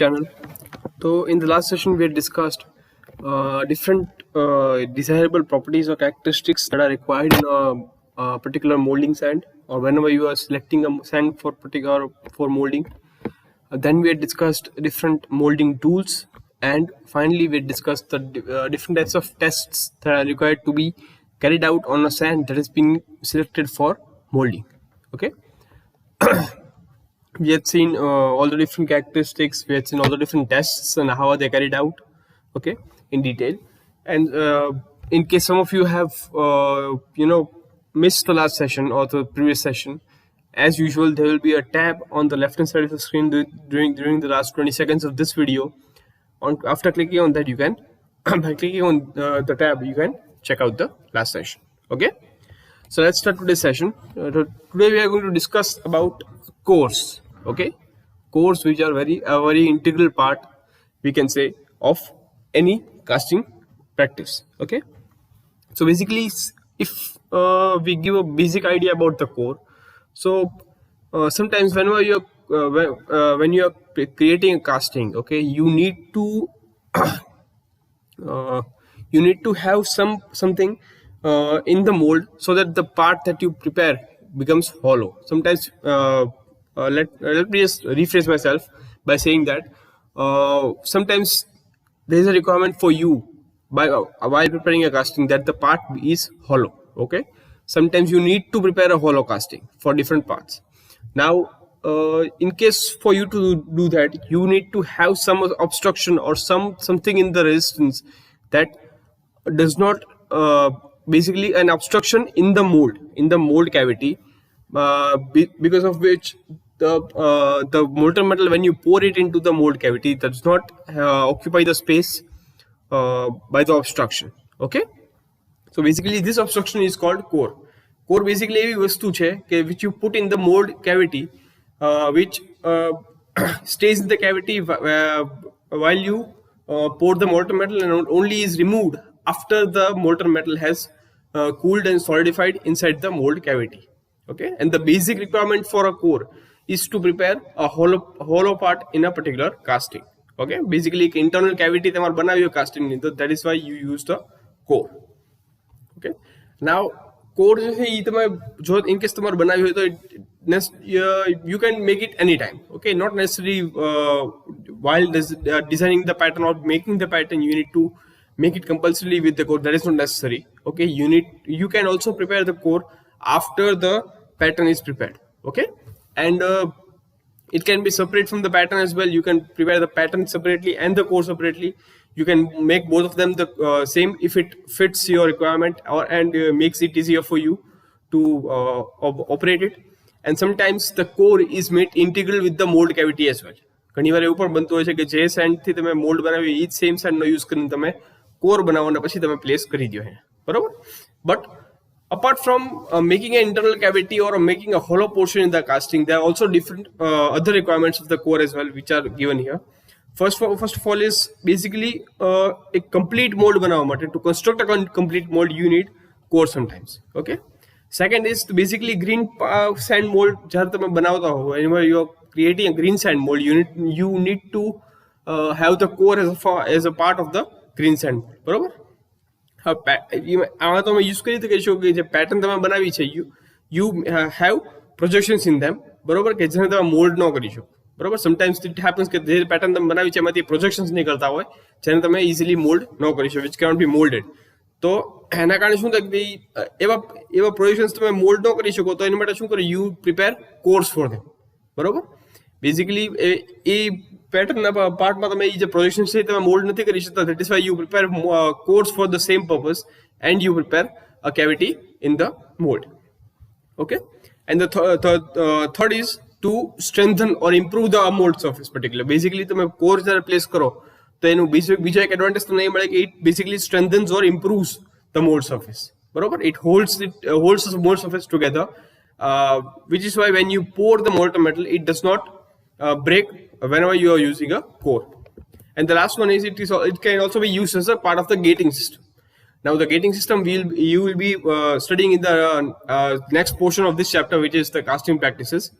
channel. So in the last session we had discussed different desirable properties or characteristics that are required in a particular molding sand, or whenever you are selecting a sand for molding. Then we had discussed different molding tools, and finally we had discussed the different types of tests that are required to be carried out on a sand that has been selected for molding. Okay. We had seen all the different characteristics, we had seen all the different tests and how are they carried out, okay, in detail. And in case some of you have missed the last session or the previous session, as usual there will be a tab on the left hand side of the screen during the last 20 seconds of this video. After clicking on that, you can by clicking on the tab you can check out the last session. Okay, so let's start today's session. Today we are going to discuss about cores. Okay, cores which are a very integral part, we can say, of any casting practice. Okay, so basically if we give a basic idea about the core, so sometimes whenever when you are creating a casting, okay, you need to have something in the mold so that the part that you prepare becomes hollow. Sometimes let me just rephrase myself by saying that sometimes there is a requirement for you while preparing a casting that the part is hollow. Okay, sometimes you need to prepare a hollow casting for different parts. Now in case for you to do that, you need to have some obstruction or something in the resistance that does not basically an obstruction in the mold cavity, because of which the molten metal, when you pour it into the mold cavity, does not occupy the space by the obstruction. Okay, so basically this obstruction is called core. Core basically એવી વસ્તુ છે કે which you put in the mold cavity, which stays in the cavity while you pour the molten metal, and only is removed after the molten metal has cooled and solidified inside the mold cavity. Okay, and the basic requirement for a core is to prepare a hollow part in a particular casting. Okay, basically internal cavity તમારે બનાવ્યો casting ની, તો that is why you use the core. Okay, now core જે છે એ તમે જો in case તમારે બનાવ્યો હોય તો you can make it anytime. Okay, not necessarily while designing the pattern or making the pattern you need to make it compulsorily with the core. That is not necessary. Okay, you can also prepare the core after the pattern is prepared. Okay, and it can be separate from the pattern as well. You can prepare the pattern separately and the core separately. You can make both of them the same if it fits your requirement and makes it easier for you to operate it. And sometimes the core is made integral with the mold cavity as well. ઘણીવાર એવું પણ બનતું હોય છે કે જે સેન્ડથી તમે mould બનાવી એ જ સેમ સેન્ડનો યુઝ કરીને તમે કોર બનાવો અને પછી તમે પ્લેસ કરી દો, બરોબર. But apart from making an internal cavity or making a hollow portion in the casting, there are also different other requirements of the core as well, which are given here. First of all is basically a complete mold બનાવવા માટે, to construct a complete mold you need core sometimes. Okay, second is basically green sand mold. જ્યારે તમે બનાવતા હો, whenever you are creating a green sand mold, you need to have the core as a part of the green sand mold, બરોબર. આમાં તમે use કરી શકો કે જે પેટર્ન તમે બનાવી છે you have projections in them, બરોબર, કે જેને તમે મોલ્ડ ન કરી શકો, બરોબર. સમટાઈમ્સ ઇટ હેપન્સ કે જે પેટર્ન તમે બનાવી છે એમાંથી પ્રોજેક્શન્સ નીકળતા હોય જેને તમે ઇઝીલી મોલ્ડ ન કરી શકો, which cannot be molded. તો એના કારણે શું થાય કે એવા પ્રોજેક્શન્સ તમે મોલ્ડ ન કરી શકો, તો એના માટે શું કરે, you prepare cores for them, બરોબર. બેઝિકલી એ પેટર્નના પાર્ટમાં તમે એ જે પ્રોજેક્શન છે તમે મોલ્ડ નથી કરી શકતા. That is why you prepare cores for the same purpose and you prepare a cavity in the mold. Okay, and the third is to strengthen or improve the mold surface particularly. Basically તમે core જ્યારે place કરો તો એનું બીજો એક advantage તમને એ મળે કે it basically strengthens or improves the mold surface, બરોબર. It holds the mold surface together, which is why when you pour the molten metal it does not break whenever you are using a core. And the last one is it can also be used as a part of the gating system. Now the gating system you will be studying in the next portion of this chapter, which is the casting practices.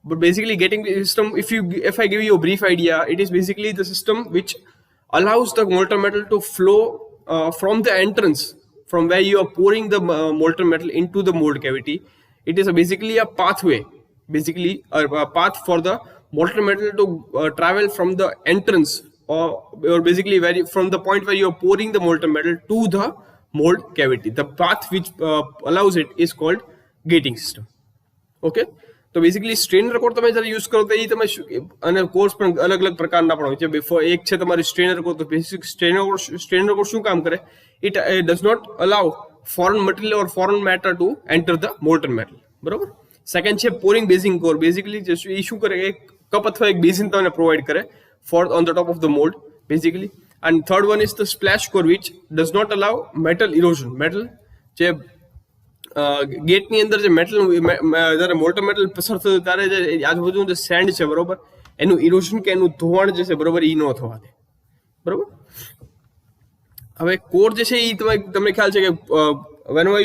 but basically getting the system, if I give you a brief idea, it is basically the system which allows the molten metal to flow from the entrance, from where you are pouring the molten metal into the mold cavity. It is basically a pathway, basically a path for the molten metal to travel from the entrance, or basically from the point where you are pouring the molten metal to the mold cavity. The path which allows it is called gating system. Okay, તો basically strainer core તમે જ્યારે use કરો તો એ તમે અને course પણ અલગ અલગ પ્રકારના પણ હોય છે. બિફોર એક છે તમારી સ્ટ્રેનર કોર. તો બેસિક સ્ટ્રેનર કોર શું કામ કરે? It does not allow foreign material or foreign matter to enter the molten metal, બરોબર. સેકન્ડ છે પોરિંગ બેઝિંગ કોર. બેઝિકલી એ શું કરે? એક કપ અથવા એક બેઝિન તમને પ્રોવાઈડ કરે for on the top of the mould basically. And third one is the splash core which does not allow metal erosion. Metal જે ગેટની અંદર જે મેટલ, જ્યારે મોલ્ટન મેટલ પસાર થતું ત્યારે જે આજુબાજુનું જે સેન્ડ છે, બરોબર, એનું ઇરોઝન કે એનું ધોવાણ જે છે, બરોબર, એ ન થવા દે, બરોબર. હવે કોર જે છે એ તમને ખ્યાલ છે કે whenever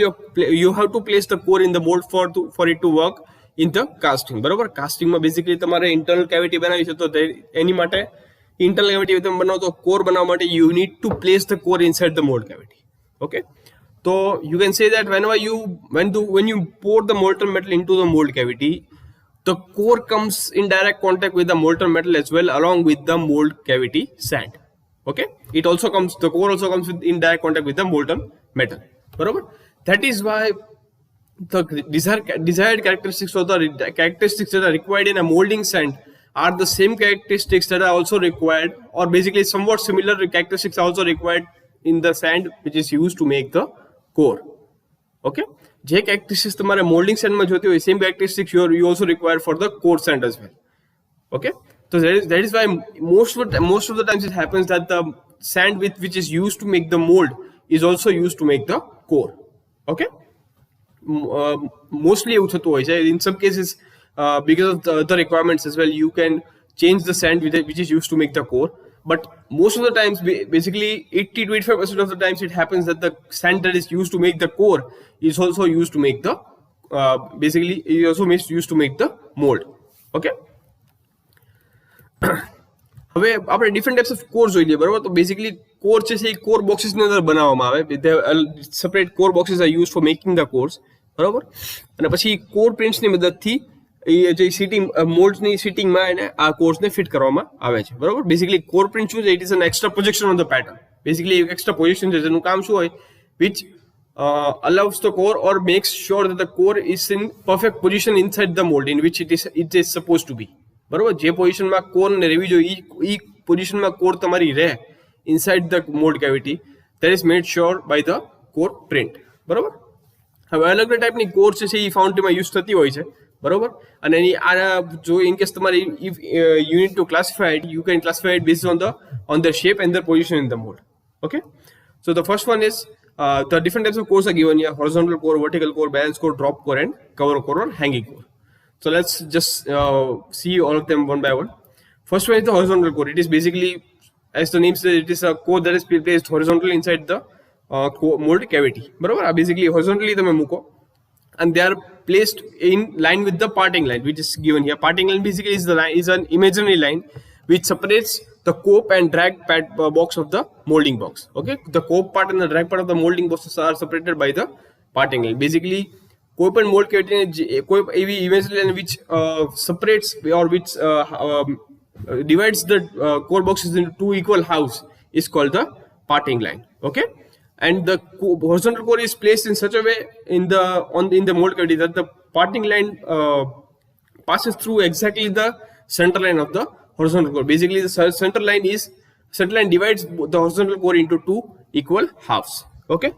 you have to place the core in the mold for it to work in the casting, બરોબર. કાસ્ટિંગમાં બેઝિકલી તમારે ઇન્ટરનલ કેવિટી બનાવી છે, તો એની માટે ઇન્ટરનલ કેવિટી તમે બનાવો તો કોર બનાવવા માટે you need to place the core inside the mold cavity. Okay. So you can say that when you pour the molten metal into the mold cavity, the core comes in direct contact with the molten metal as well, along with the mold cavity sand. Okay, the core also comes in direct contact with the molten metal. Barabar? That is why the desired characteristics or the characteristics that are required in a molding sand are the same characteristics that are also required, or basically somewhat similar characteristics are also required in the sand which is used to make the core. Okay, જે characteristics તમારે molding sand માં જોતી હોય, same characteristics you also require for the core sand as well. Okay, so that is why most of the times it happens that the sand which is used to make the mold is also used to make the core. Okay, mostly એવું થતું હોય છે. In some cases, because of the requirements as well, you can change the sand which is used to make the core. But most of the times, basically 80 to 85% of the times, it happens that the sand that is used to make the core is also used to make the used to make the mold. Okay. હવે આપણે different types of core જોઈ લઈએ, બરાબર. તો basically core છે એ core બોક્સીસની અંદર બનાવવામાં આવે. Separate core boxes are use for making the course, બરાબર. અને પછી કોર પ્રિન્ટ્સની મદદથી એ જે સીટિંગ મોલ્ડની સીટિંગમાં એને આ કોર્સને ફિટ કરવામાં આવે છે, બરાબર. બેઝિકલી કોર પ્રિન્ટ શું છે? It is an extra projection on the pattern. Basically એક એક્સ્ટ્રા પોઝિશન છે જેનું કામ શું હોય? Which allows the core or makes sure that the core is in perfect position inside the mold in which it is supposed to be, બરોબર. જે પોઝિશનમાં કોરને રહેવી જોઈએ એ પોઝિશનમાં કોર તમારી રહે inside the mould cavity, that is made sure by the core print, બરોબર. હવે અલગ અલગ ટાઈપની કોર છે એ ફાઉન્ડરીમાં યુઝ થતી હોય છે, બરોબર. અને એની આ જો ઇન કેસ તમારે if you need two classify it, you can classify it based on the shape and the position in the mold. Okay, so the first one is the different types of cores are given here: horizontal core, vertical core, balance core, drop core, and cover core or hanging core. So let's just see all of them one by one. First one is the horizontal core. It is basically, as the name says, it is a core that is placed horizontally inside the mold cavity, બરોબર. આ basically horizontally તમે મૂકો, and they are placed in line with the parting line which is given here. Parting line basically is an imaginary line which separates the cope and drag box of the molding box. Okay, the cope part and the drag part of the molding boxes are separated by the parting line. Basically, cope and mold cavity imaginary line which separates or which divides the core boxes into two equal halves is called the parting line. Okay, and the horizontal core is placed in such a way in the mold cavity that the parting line passes through exactly the center line of the horizontal core. Basically, the center line divides the horizontal core into two equal halves. Okay,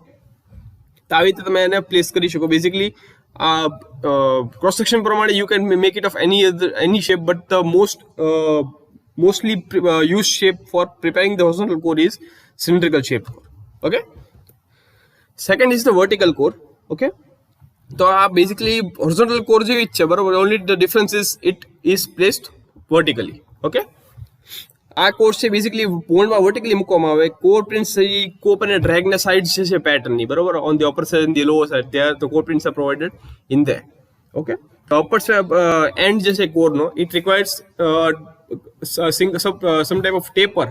તો આવી રીતે તમે એને place કરી શકો. Basically cross section પ્રમાણે you can make it of any shape, but the mostly used shape for preparing the horizontal core is cylindrical shape core. Okay, second is the vertical core. Okay, તો આ basically horizontal core જેવી જ છે, બરોબર. only the difference is it is placed vertically. Okay, આ course છે basically મોલ્ડમાં vertically મૂકવામાં આવે. કોર પ્રિન્ટ્સ છે એ કોપ અને ડ્રેગના સાઇડ છે પેટર્નની, બરોબર. On the upper side and the lower side there the core prints are provided in there. Okay, upper end જે છે core no it requires some type of taper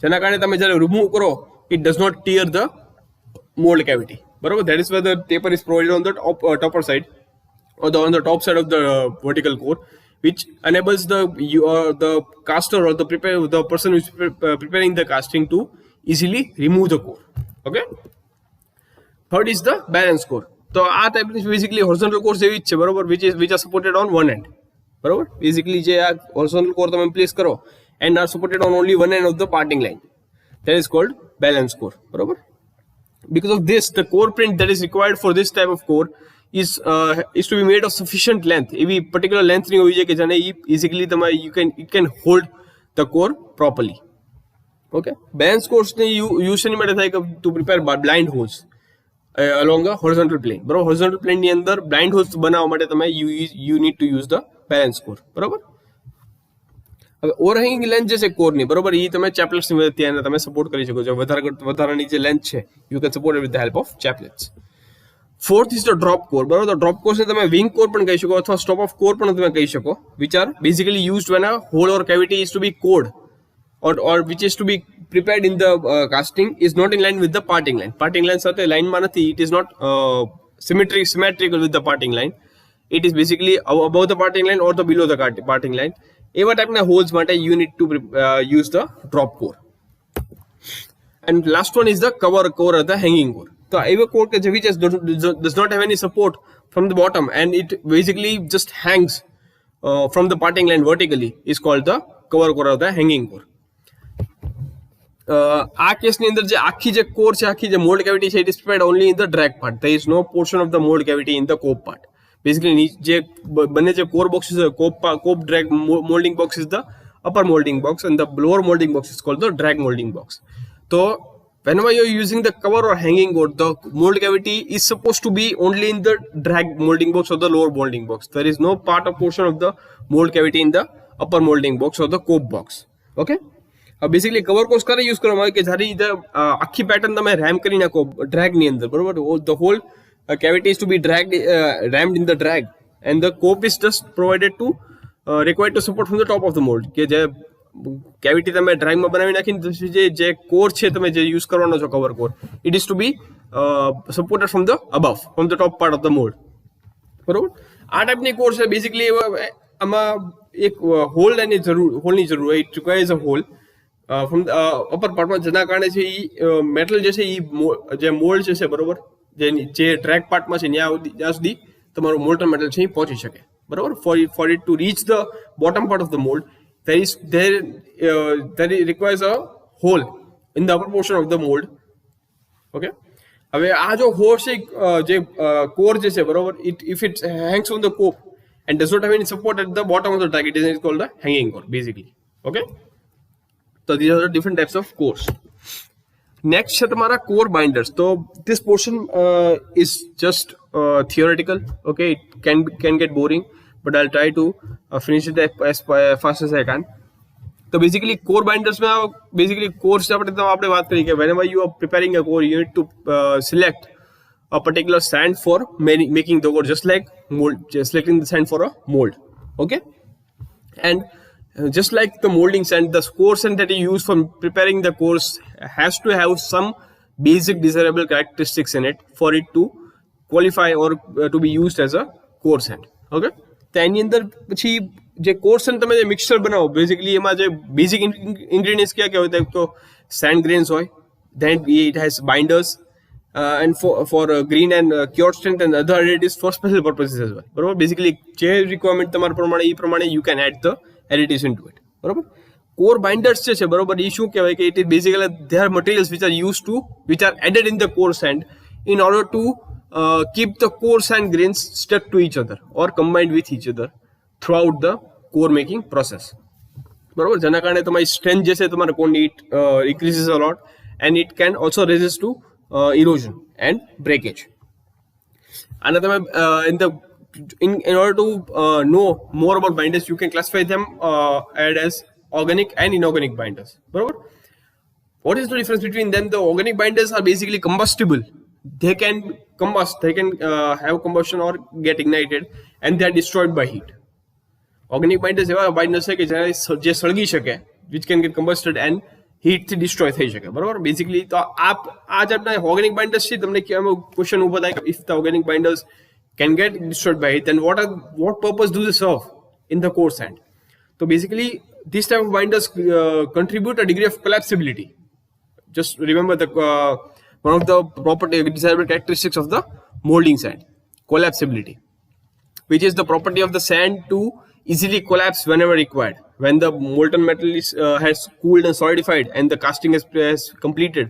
જેના કારણે તમે જ્યારે remove કરો it does not tear the mold cavity બરોબર. That is where the taper is provided on the topper side or on the top side of the vertical core, which enables the caster or the person who is preparing the casting to easily remove the core. Okay. Third is the balance core. So આ type is basically horizontal core જેવી જ છે બરોબર, which are supported on one end બરોબર. Basically જે આ horizontal core તમે place કરો and are supported on only one end of the parting line, that is called balance core બરોબર. Because of this, the core print that is required for this type of core is to be made of sufficient length. એવી particular length ની હોવી જોઈએ કે જેને easily it can hold the core properly. Okay. Balance cores ને use શેની માટે થાય to prepare blind holes along a horizontal plane બરોબર. horizontal plane ની અંદર blind holes બનાવવા માટે તમે you need to use the balance core બરોબર. હવે ઓવરહેંગિંગ લેન્થ જે છે કોર ની બરોબર એ તમે ચેપલેટ્સ ની મદદથી એને તમે સપોર્ટ કરી શકો છો. વધારાની જે લેન્થ છે you can support it with the help of chaplets. Fourth is the drop core બરોબર. તો drop core ને તમે wing core પણ કહી શકો અથવા stop off core પણ તમે કહી શકો, which are basically used when a hole or cavity is to be cored or which is to be prepared in the casting is not in line with the parting line. Parting line સાથે લાઇનમાં નથી, it is not symmetrical with the parting line. It is basically above the parting line or the below the parting line. એવા ટાઈપના holes માટે you need to use the drop core. And last one is the cover core or the hanging core. So એવો core કે which does not have any support from the bottom and it basically just hangs from the parting line vertically is called the cover core or the hanging core. આ કેસની અંદર જે આખી જે core છે, આખી જે મોલ્ડ કેવિટી છે, it is prepared only in the drag part. There is no portion of the mold cavity in the cope part. Basically જે બંને જે કોર બોક્સ છે, cope drag molding box is the upper molding box and the lower molding box is called the drag molding box. So whenever you are using the cover or hanging core, the mold cavity is supposed to be only in the drag molding box or the lower molding box. There is no part or portion of the mold cavity in the upper molding box or the cope box. Okay. Basically cover course ક્યારે use કરવામાં આવે કે જ્યારે આખી pattern તમે RAM કરી નાખો drag ની અંદર બરોબર. The whole cavity is to be rammed in the drag and the cope is just provided to required to support from the top of the mold. કે જે કેવિટી તમે ડ્રેગમાં બનાવી નાખીને જે કોર છે તમે જે યુઝ કરવાનો છો cover core, it is to be supported from the above from the top part of the mould બરોબર. આ ટાઈપની કોર છે બેસિકલી આમાં એક હોલની જરૂર હોય. It requires a hole from upper પાર્ટમાં, જેના કારણે છે એ મેટલ જે છે એ જે મોલ્ડ છે બરોબર જે ટ્રેક પાર્ટમાં છે ત્યાં સુધી તમારું મોલ્ટન મેટલ છે એ પહોંચી શકે બરોબર. Four it to reach the bottom part of the mould there requires a hole in the upper portion of the mold. Okay. હવે આ જો હોલ છે જે કોર જે છે બરોબર, if it hangs on the cope and does not have any support at the bottom of the drag, it is called the hanging core basically. Okay. So these are the different types of cores. Next છે તમારા core binders. So this portion is just theoretical. Okay, it can get boring, but I'll try to finish it as fast as I can. So basically core binders में basically course આપણે વાત કરી કે whenever you are preparing a core, you need to select a particular sand for making the core, just like selecting the sand for a mold. Okay, and just like the molding sand, the core sand that you use for preparing the cores has to have some basic desirable characteristics in it for it to qualify or to be used as a core sand. Okay. તો એની અંદર પછી જે core send તમે જે mixture બનાવો basically એમાં જે basic ingredients ક્યાં ક્યાં હોય તો સેન્ડ ગ્રેન્સ હોય, then it has binders and for green and cured strength and other additives for special purposes as well બરોબર. બેઝિકલી જે રિક્વાયરમેન્ટ તમારા પ્રમાણે એ પ્રમાણે you can add the additives into it બરોબર. કોર બાઇન્ડર્સ જે છે બરોબર એ શું કહેવાય કે it is basically they are materials which are added in the core sand in order to keep the core sand grains stuck to each other or combined with each other throughout the core making process બરોબર. જેના કારણે તમારી strength જે છે તમારા કોરની it increases a lot and it can also resist to erosion and breakage. અને તમે in order to know more about binders, you can classify them as organic and inorganic binders બરોબર. What is the difference between them? The organic binders are basically combustible they can combust, they can have combustion or get ignited, and they are destroyed by heat. Organic binders એવા binders છે કે જે સળગી શકે, which can get combusted and heat થી destroy થઈ શકે, બરોબર. બેઝિકલી તો આ જે આપણા organic binders છે, તમને ક્વેશ્ચન ઉભો થાય કે if the organic binders can get destroyed by heat, then what purpose do they serve in the core sand? So basically this type of binders contribute a degree of collapsibility. Just remember the one of the property desirable characteristics of the molding sand, collapsibility, which is the property of the sand to easily collapse whenever required. When the molten metal has cooled and solidified and the casting has completed,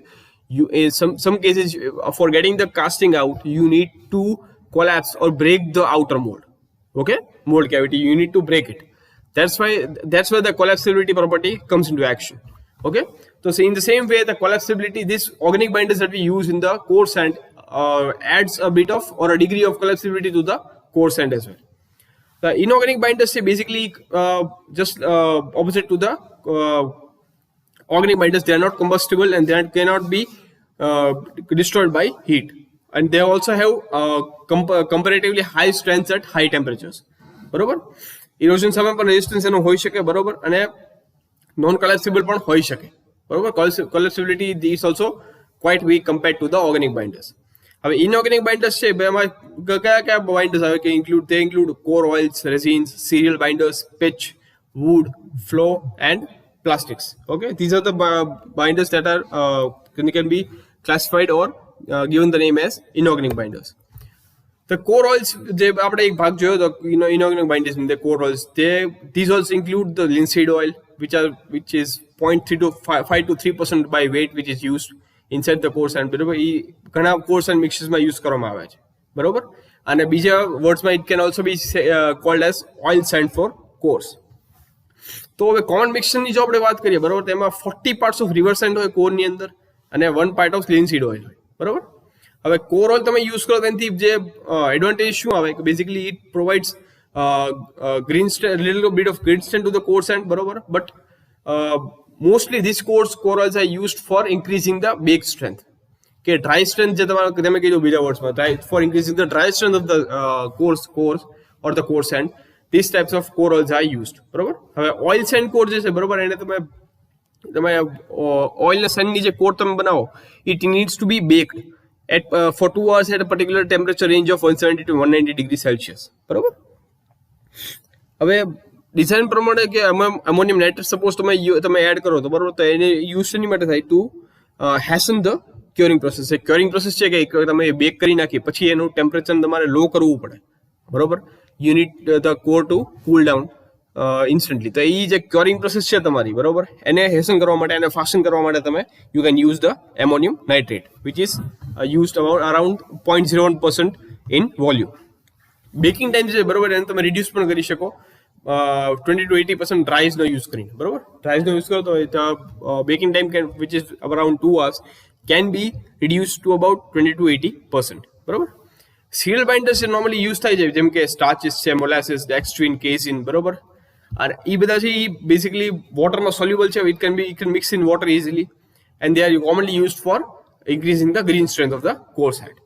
you in some cases for getting the casting out, you need to collapse or break the outer mold. Okay, mold cavity, you need to break it. That's where the collapsibility property comes into action. Okay, so in the same way, the collapsibility, this organic binders that we use in the core sand adds a bit of or a degree of collapsibility to the core sand as well. The inorganic binders are basically just opposite to the organic binders. They are not combustible and they cannot be destroyed by heat, and they also have comparatively high strengths at high temperatures. બરોબર. Erosion સામે પણ resistance એનો હોઈ શકે, બરોબર, અને non કોલેપ્સિબલ પણ હોઈ શકે, બરોબર. Collapsibility is also quite weak compared to the organic binders. હવે ઇનઓર્ગેનિક બાઇન્ડર્સ છે, એમાં કયા બાઇન્ડર્સ આવે કે include core oils, resins, cereal binders, pitch, wood, flow, and plastics. Okay, these are the binders that are can be classified or given the name as inorganic binders. The core oils, જે આપણે એક ભાગ જોયો તો inorganic binders in the core oils, these oils include the linseed oil, which is 0.3 to 5 to 3% by weight, which is used inside the core sand. બરોબર, એ ઘણા core sand mixtures માં use કરવામાં આવે છે, બરોબર. અને બીજા વર્ડ્સમાં it can also be called as oil sand for cores. તો હવે કોમન મિક્સચરની જો આપણે વાત કરીએ, બરોબર, તેમાં 40 પાર્ટ્સ ઓફ રિવર સેન્ડ હોય કોરની અંદર અને 1 પાર્ટ ઓફ linseed oil હોય, બરોબર. હવે કોર ઓઇલ તમે યુઝ કરો તેનાથી જે એડવાન્ટેજ શું આવે કે basically it provides green strength, little bit of green strength to the core sand, બરોબર. But mostly these core oils are used for increasing the bake strength. કે ડ્રાય સ્ટ્રેન્થ જે તમે કીધું બીજા વર્ડ્સમાં, for increasing the dry strength of the cores or the core sand, these types of core oils are used, બરોબર. હવે oil send core જે છે, બરોબર, એને તમે ઓઇલ સેન્ડની જે કોર તમે બનાવો, it needs to be baked for 2 hours at a particular temperature range of 170 to 190 degrees Celsius, બરોબર. હવે ડિઝાઇન પ્રમાણે કે અમોનિયમ નાઇટ્રેટ સપોઝ તમે એડ કરો તો, બરોબર, તો એને યુઝ શેની માટે થાય? To hasten the curing process. એ ક્યોરિંગ પ્રોસેસ છે કે તમે બેક કરી નાખી પછી એનું ટેમ્પરેચર તમારે લો કરવું પડે, બરોબર. You need the core to cool down instantly. તો એ જે ક્યોરિંગ પ્રોસેસ છે તમારી, બરોબર, એને હેસન કરવા માટે, એને ફાસ્ટન કરવા માટે તમે you can use the ammonium nitrate, which is used around 0.01% in volume. Baking time છે, બરોબર, એને તમે રિડ્યુસ પણ કરી શકો 20 to 80% ડ્રાઈઝનો યુઝ કરીને, બરોબર. ડ્રાઈઝનો યુઝ કરો તો baking time which is around 2 hours can be reduced to about 20 to 80%, બરોબર. સિરિયલ બાઇન્ડર્સ નોર્મલી યુઝ થાય છે, જેમ કે સ્ટાર્ચિસ છે, મોલાસિસ, ડેક્સ્ટ્રીન, કેઝિન, બરોબર. અને એ બધા છે એ બેઝિકલી વોટરમાં સોલ્યુબલ છે. It can mix in water easily and they are commonly used for increasing the green strength of the core side.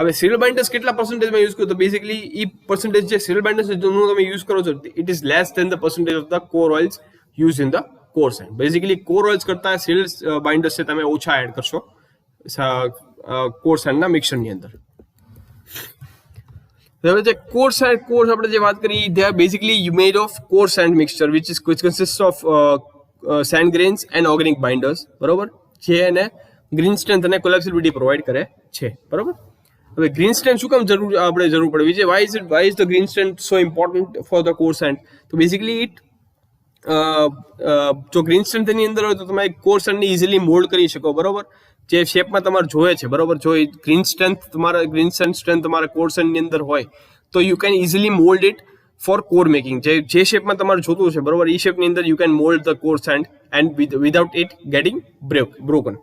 હવે સિરિયલ બાઇન્ડર્સ કેટલા પર્સન્ટેજમાં યુઝ કરો તો બેઝિકલી એ પર્સન્ટેજ જે સિરિયલ બાઇન્ડર્સ તમે યુઝ કરો છો, it is less than the percentage of the core oils use in the core side. Basically core oils કરતા સિરિયલ બાઇન્ડર્સ છે તમે ઓછા એડ કરશો કોર સાઇડના મિક્સરની અંદર. હવે જે કોર આપણે જે વાત કરી, they are basically made of core sand mixture which consists of sand grains and organic binders, બરોબર, જે એને ગ્રીન સ્ટ્રેન્થ અને કોલેપ્સિબિલિટી પ્રોવાઈડ કરે છે, બરોબર. હવે ગ્રીન સ્ટ્રેન્થ શું કામ આપણે જરૂર પડવી છે? why is the green strength so important for the core sand? તો બેઝિકલી જો ગ્રીન સ્ટ્રેન્થ એની અંદર હોય તો તમે કોર સેન્ડને ઇઝીલી મોલ્ડ કરી શકો, બરોબર, જે શેપમાં તમારે જોઈએ છે, બરોબર. જો ગ્રીન સેન્ડ સ્ટ્રેન્થ તમારા કોર સેન્ડની અંદર હોય તો you can easily mould it for core making. જે શેપમાં તમારે જોતું છે, બરોબર, એ શેપની અંદર you can mould the core sand and without it getting broken.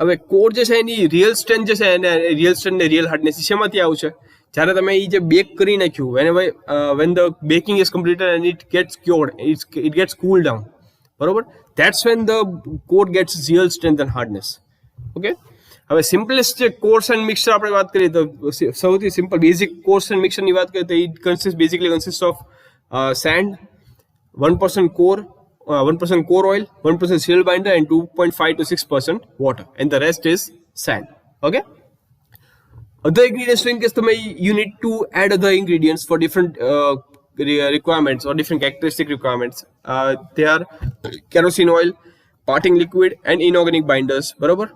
હવે કોર જે છે એની રિયલ સ્ટ્રેન્થ જે છે, એને રિયલ સ્ટ્રેન્થ ને રિયલ હાર્ડનેસ શેમાંથી આવશે? જ્યારે તમે એ જે બેક કરી નાખ્યું, when the baking is completed and it gets cured, it gets cooled down, બરોબર, that's when the core gets real strength and hardness. Okay. હવે સિમ્પલેસ્ટ જે કોર્સ એન્ડ મિક્સચર આપણે વાત કરીએ તો સૌથી સિમ્પલ બેઝિક કોર્સ એન્ડ મિક્સચરની વાત કરીએ તો it consist of send 1% core 1% core oil, 1% serial binder, and 2.5 to 6% water, and the rest is sand. Okay. Other ingredients, in case you need to add other ingredients for different requirements or different characteristic requirements. They are kerosene oil, parting liquid, and inorganic binders. Barabar?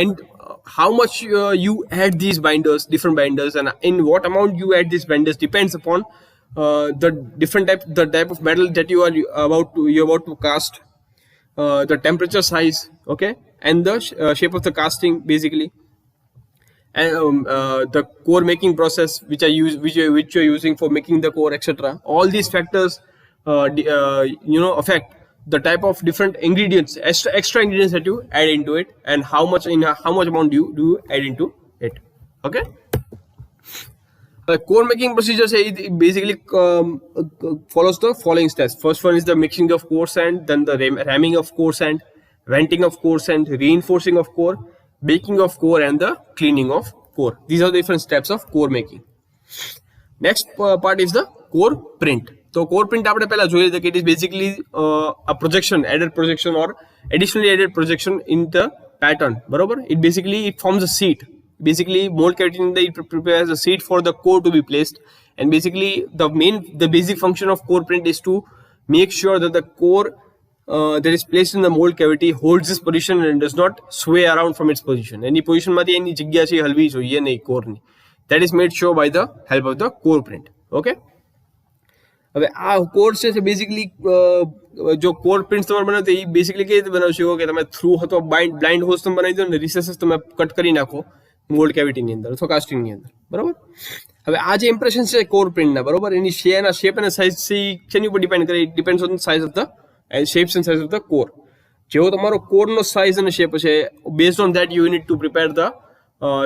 And how much you add these binders, different binders, and in what amount you add these binders depends upon the type of metal that you're about to cast, the temperature, size, okay, and the shape of the casting basically, and the core making process which you're using for making the core, etc. All these factors affect the type of different ingredients, extra ingredients that you add into it, and how much amount do you add into it. Okay. Core making procedure it basically follows the following steps. First one is the mixing of core sand, then the ramming of core sand, venting of core sand, reinforcing of core, baking of core, and the cleaning of core. These are the different steps of core making. Next part is the core print. So core print આપણે પહેલા જોઈએ તો it is basically a projection, added projection or additionally added projection in the pattern. બરોબર? It forms a seat. Basically, mold cavity it prepares a seat for the core to be placed, and basically the basic function of core print is to make sure that the core that is placed in the mold cavity holds its position and does not sway around from its position. Any position માંથી એની જગ્યા છે હલવી જોઈએ નહીં કોરની. That is made sure by the help of the core print. Okay. હવે આ code છે basically જો core prints તમારે બનાવો તો એ બેઝિકલી કેવી રીતે બનાવી શકો કે તમે થ્રુ અથવા બ્લાઇન્ડ હોલ્સ તમે બનાવી દો ને રિસેસીસ તમે કટ કરી નાખો મોલ્ડ કેવિટીની અંદર અથવા કાસ્ટિંગની અંદર, બરાબર. હવે આ જે ઇમ્પ્રેશન છે કોર પ્રિન્ટના, બરાબર, એની શેપ અને સાઇઝ શેની ઉપર ડિપેન્ડ કરે? It depends on size of the shapes and size of the core. જેવો તમારો કોરનો સાઇઝ અને શેપ છે, based on that you need to prepare the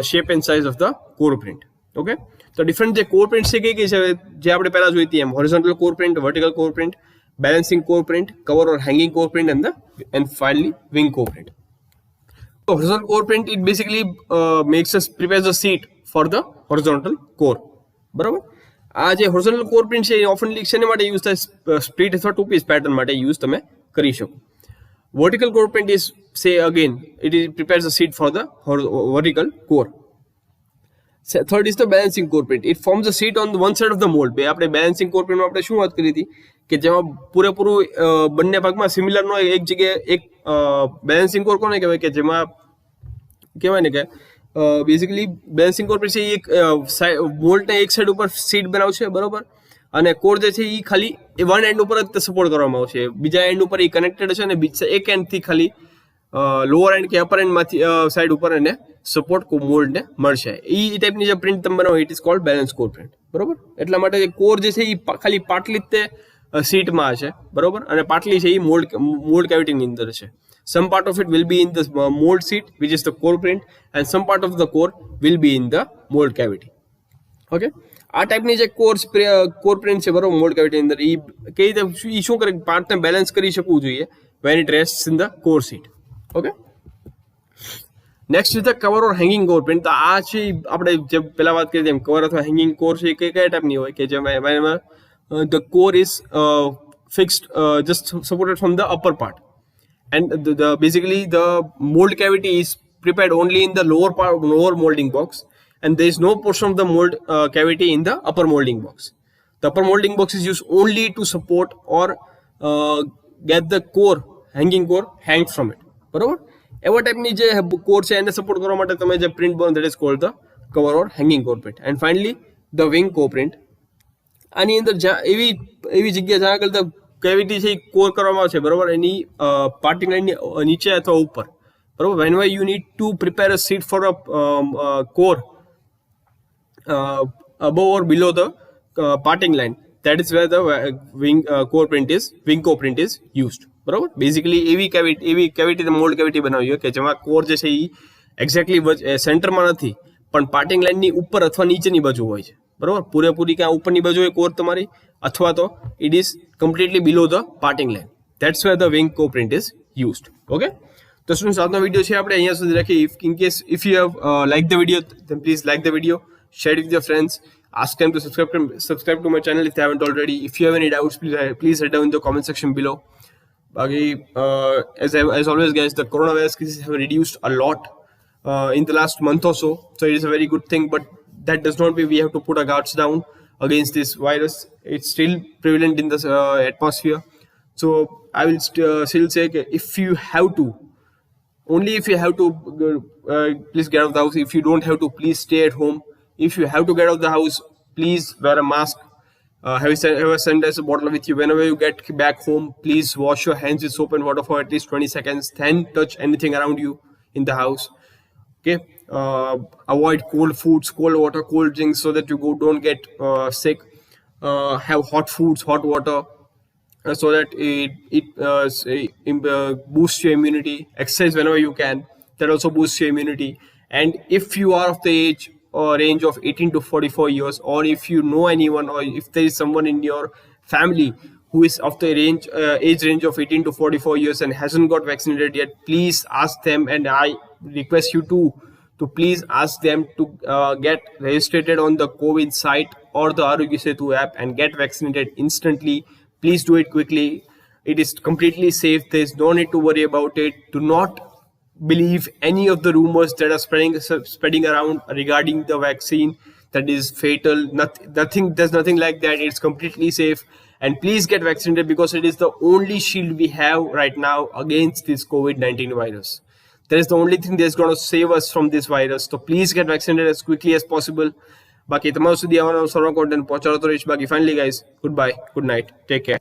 shape and size of the core print. Okay. તો different જે core print છે કઈ છે જે આપણે પહેલા જોઈ હતી એમ horizontal core print, vertical core print, balancing core print, cover or hanging core print, and finally wing core print. So horizontal core print it basically prepares a seat for the horizontal core. બરાબર. આ જે horizontal core print છે એ ઓફનલી શેને માટે use થાય? Split અથવા two piece pattern માટે use તમે કરી શકો. Vertical core print is it prepares a seat for the vertical core. Third is the balancing core print. It forms a seat on one side of the mold. આપણે balancing core પ્રિન્ટમાં આપણે શું વાત કરી હતી કે જેમાં પૂરેપૂરું બંને ભાગમાં સિમિલર નો એક જગ્યાએ એક બેલેન્સિંગ કોર કોને કહેવાય કે જેમાં કહેવાય ને કે બેઝિકલી બેલેન્સિંગ કોર પ્રિન્ટ છે એક મોલ્ડને એક સાઈડ ઉપર સીટ બનાવશે, બરોબર, અને કોર જે છે એ ખાલી વન એન્ડ ઉપર જ સપોર્ટ કરવામાં આવશે, બીજા એન્ડ ઉપર એ કનેક્ટેડ છે અને બીજા એક એન્ડથી ખાલી લોઅર એન્ડ કે અપર એન્ડમાંથી સાઈડ ઉપર એને સપોર્ટ મોલ્ડને મળશે. એ ટાઈપની જે પ્રિન્ટ તમે બનાવો it is called balance core print, બરોબર. એટલા માટે કોર જે છે એ ખાલી પાટલી જ તે સીટમાં છે, બરોબર, અને પાટલી છે એ મોલ્ડ કેવિટીની અંદર છે. Some part of it will be in the mould seat which is the core print and some part of the core will be in the mould cavity. Okay. આ ટાઈપની જે કોર પ્રિન્ટ છે, બરોબર, mould કેવિટીની અંદર એ કઈ રીતે એ શું કરે પાર્ટને બેલેન્સ કરી શકવું જોઈએ when it rest in the core seat. Okay. Next is the cover or hanging core print. તો આ છે આપણે જે પહેલા વાત કરી એમ કવર અથવા હેંગિંગ કોર છે એ કયા ટાઈપની હોય કે જેમાં the core is fixed just supported from the upper part, and basically the mold cavity is prepared only in the lower molding box, and there is no portion of the mold cavity in the upper molding box. The upper molding box is used only to support or get the core hanging core hanged from it, બરોબર. એવા ટાઈપની જે core છે એને support કરવા માટે તમે જે પ્રિન્ટ બનો that is called the cover or hanging core print. And finally the wing core print. આની અંદર જ્યાં એવી જગ્યા જ્યાં આગળ કેવિટી છે એ કોર કરવામાં આવશે, બરોબર, એની પાર્ટિંગ લાઇનની નીચે અથવા ઉપર, બરોબર. When why you need to prepare a seat for a core above or below the parting line, that is where the wing core print is used, બરોબર. બેઝિકલી એવી કેવિટી મોલ્ડ કેવિટી બનાવી હોય કે જેમાં કોર જે છે એ exactly સેન્ટરમાં નથી પણ પાર્ટિંગ લાઇનની ઉપર અથવા નીચેની બાજુ હોય છે, બરોબર. પૂરેપૂરી ક્યાં ઉપરની બાજુ હોય કોર તમારી અથવા તો it is completely below the parting line. That's where the wing core print is used. Okay. તો સ્ટુડન્ટ્સ આજનો વિડીયો છે આપણે અહીંયા સુધી રાખીએ. If you have liked the video, then please like the video, share it with your friends, ask them to subscribe to my channel if they haven't already. If you have any doubts, please head down in the comment section below. As always guys, the coronavirus cases have reduced a lot in the last month or so it is a very good thing, but that does not mean we have to put our guards down against this virus. It's still prevalent in the atmosphere. So I will still say, if you have to, only if you have to, please get out of the house. If you don't have to, please stay at home. If you have to get out of the house, please wear a mask. Have a sanitizer bottle with you. Whenever you get back home, please wash your hands with soap and water for at least 20 seconds. Then touch anything around you in the house. Okay. Avoid cold foods, cold water, cold drinks, so that you don't get sick. Have hot foods, hot water, so that it boosts your immunity. Exercise whenever you can, that also boosts your immunity. And if you are of the age or range of 18 to 44 years, or if you know anyone, or if there is someone in your family who is of the age range of 18 to 44 years and hasn't got vaccinated yet, please ask them, and I request you to please ask them to get registered on the COVID site or the Arogya Setu app and get vaccinated instantly. Please do it quickly. It is completely safe. There is no need to worry about it. Do not believe any of the rumors that are spreading around regarding the vaccine that is fatal. There's nothing like that. It's completely safe. And please get vaccinated, because it is the only shield we have right now against this COVID-19 virus. That is the only thing that's going to save us from this virus. So please get vaccinated as quickly as possible. બાકી તમારા સુધી આવવાનો સર્વ content પહોંચાડતો રહીશ. બાકી finally guys, good bye, good night, take care.